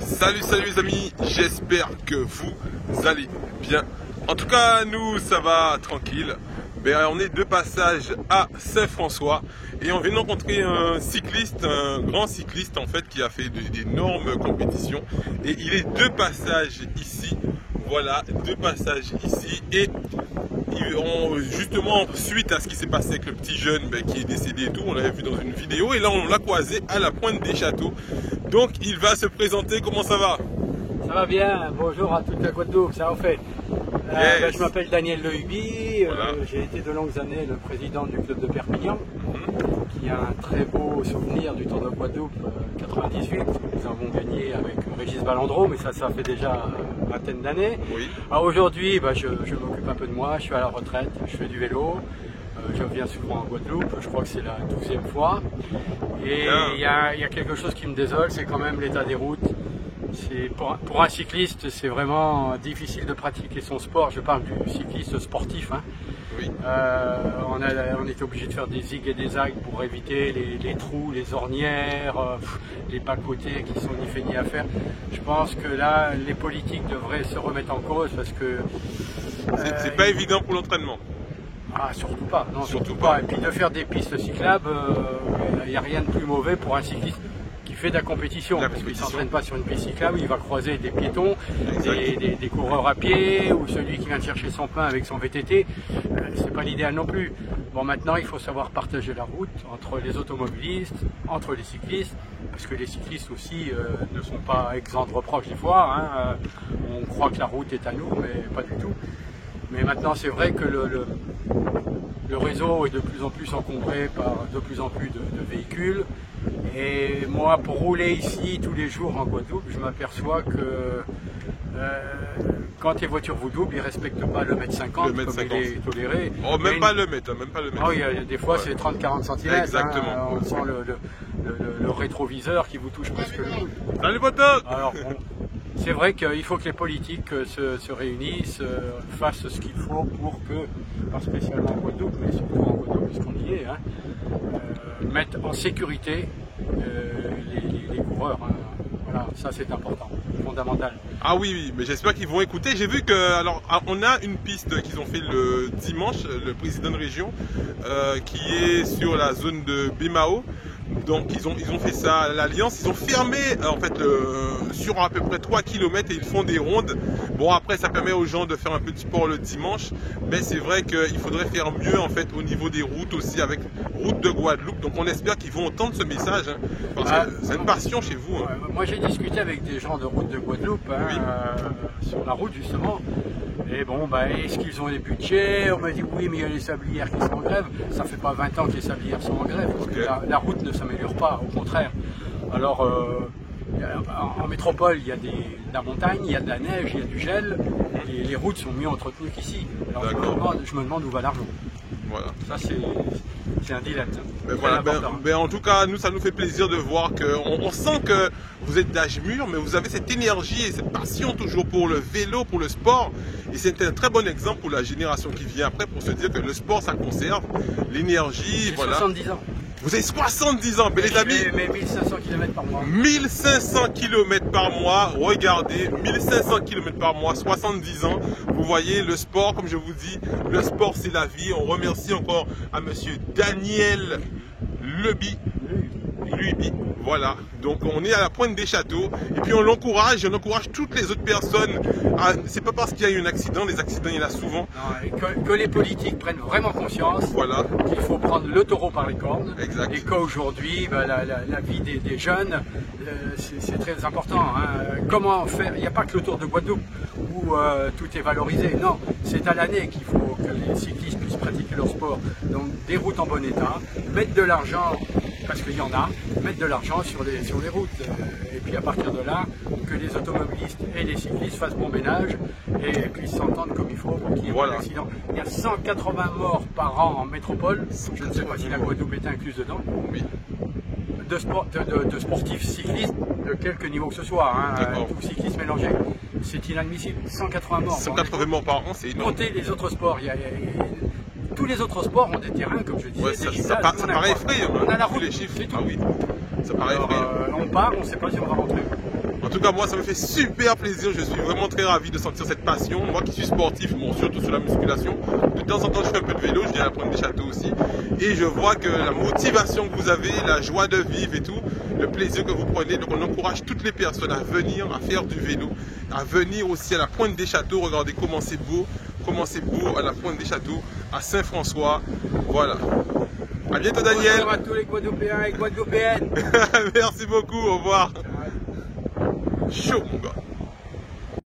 Salut les amis, j'espère que vous allez bien. En tout cas, nous ça va tranquille. On est de passage à Saint-François et on vient de rencontrer un cycliste, un grand cycliste en fait qui a fait d'énormes compétitions et il est de passage ici. Voilà, de passage ici et justement suite à ce qui s'est passé avec le petit jeune qui est décédé et tout, on l'avait vu dans une vidéo et là on l'a croisé à la Pointe des Châteaux. Donc il va se présenter. Comment ça va? Ça va bien, bonjour à toute la Guadeloupe, ça en fait. Je m'appelle Daniel Lehuby, voilà. J'ai été de longues années le président du club de Perpignan, qui a un très beau souvenir du Tour de Guadeloupe 98. Nous avons gagné avec Régis Ballandreau, mais ça fait déjà une vingtaine d'années. Oui. Aujourd'hui, je m'occupe un peu de moi, je suis à la retraite, je fais du vélo. Je reviens souvent en Guadeloupe, je crois que c'est la 12e fois. Et il y a quelque chose qui me désole, c'est quand même l'état des routes. Pour un cycliste, c'est vraiment difficile de pratiquer son sport. Je parle du cycliste sportif. Hein. Oui. On était obligé de faire des zigs et des zags pour éviter les trous, les ornières, les bas-côtés qui sont ni fait ni à faire. Je pense que là, les politiques devraient se remettre en cause parce que... c'est pas évident pour l'entraînement. Ah, surtout pas, non, surtout pas. Et puis de faire des pistes cyclables, il n'y a rien de plus mauvais pour un cycliste qui fait de la compétition. Parce qu'il ne s'entraîne pas sur une piste cyclable, il va croiser des piétons, des coureurs à pied, ou celui qui vient de chercher son pain avec son VTT. C'est pas l'idéal non plus. Bon, maintenant, il faut savoir partager la route entre les automobilistes, entre les cyclistes, parce que les cyclistes aussi ne sont pas exempts de reproches des fois. Hein. On croit que la route est à nous, mais pas du tout. Mais maintenant, c'est vrai que le réseau est de plus en plus encombré par de plus en plus de véhicules. Et moi, pour rouler ici tous les jours en Guadeloupe, je m'aperçois que quand les voitures vous doublent, ils ne respectent pas le mètre 50 comme il est toléré. Oh, même pas le mètre, même pas le mètre. Oh, il y a des fois, c'est 30-40 cm. Exactement. Hein, on sent le rétroviseur qui vous touche presque le coude. Salut poteau. Alors bon, c'est vrai qu'il faut que les politiques se réunissent, fassent ce qu'il faut pour que, pas spécialement en Guadeloupe, mais surtout en Guadeloupe, puisqu'on y est, hein, mettre en sécurité les coureurs. Hein. Voilà, ça c'est important, fondamental. Ah oui, mais j'espère qu'ils vont écouter. J'ai vu que, alors, on a une piste qu'ils ont fait le dimanche, le président de région, qui est sur la zone de Bimao. Donc ils ont fait ça à l'Alliance, ils ont fermé en fait sur à peu près 3 km et ils font des rondes. Bon, après ça permet aux gens de faire un peu de sport le dimanche, mais c'est vrai qu'il faudrait faire mieux en fait au niveau des routes aussi avec route de Guadeloupe. Donc on espère qu'ils vont entendre ce message, hein, parce que c'est une passion chez vous. Hein. Moi j'ai discuté avec des gens de route de Guadeloupe, hein, oui. Sur la route justement. Et bon, est-ce qu'ils ont des budgets? On m'a dit oui, mais il y a les sablières qui sont en grève. Ça fait pas 20 ans que les sablières sont en grève, parce que la route ne s'améliore pas, au contraire. Alors, en métropole, il y a de la montagne, il y a de la neige, il y a du gel, et les routes sont mieux entretenues qu'ici. Alors je me demande où va l'argent. Voilà. Ça c'est un dilemme. Voilà, en tout cas, ça nous fait plaisir de voir qu'on sent que vous êtes d'âge mûr, mais vous avez cette énergie et cette passion toujours pour le vélo, pour le sport. Et c'est un très bon exemple pour la génération qui vient après pour se dire que le sport, ça conserve l'énergie. J'ai 70 ans. Vous avez 70 ans, mais les amis. Mais 1500 km par mois. 1500 km par mois, regardez, 1500 km par mois, 70 ans. Vous voyez, le sport, comme je vous dis, le sport c'est la vie. On remercie encore à monsieur Daniel Lehuby. Voilà, donc on est à la Pointe des Châteaux et puis on encourage toutes les autres personnes. C'est pas parce qu'il y a eu un accident, les accidents il y en a souvent. Non, que les politiques prennent vraiment conscience qu'il faut prendre le taureau par les cornes. Exact. Et qu'aujourd'hui, la vie des jeunes, c'est très important. Hein. Comment faire? Il n'y a pas que le Tour de Guadeloupe où tout est valorisé. Non, c'est à l'année qu'il faut que les cyclistes puissent pratiquer leur sport. Donc des routes en bon état, mettre de l'argent, parce qu'il y en a, mettre de l'argent sur les routes. Et puis à partir de là, que les automobilistes et les cyclistes fassent bon ménage et puissent s'entendre comme il faut pour qu'il y ait pas d'accident. Il y a 180 morts par an en métropole, je ne sais pas si la Guadeloupe est incluse dedans, de sportifs cyclistes de quelque niveau que ce soit, hein, tout cyclisme mélangé. C'est inadmissible, 180 morts. 180 morts par an, c'est énorme. Comptez les autres sports, il Tous les autres sports ont des terrains, comme je disais, ouais, ça paraît effrayant. On a la route, les chiffres. c'est tout. Ah oui, ça paraît effrayant. On part, on ne sait pas si on va rentrer. En tout cas, moi, ça me fait super plaisir. Je suis vraiment très ravi de sentir cette passion. Moi qui suis sportif, bon, surtout sur la musculation, de temps en temps, je fais un peu de vélo. Je viens apprendre des châteaux aussi. Et je vois que la motivation que vous avez, la joie de vivre et tout, le plaisir que vous prenez. Donc, on encourage toutes les personnes à venir, à faire du vélo, à venir aussi à la Pointe des Châteaux. Regardez comment c'est beau à la Pointe des Châteaux, à Saint-François. Voilà. À bientôt, Daniel. Bonjour à tous les Guadeloupéens et Guadeloupéennes. Merci beaucoup. Au revoir. Chaud, mon gars.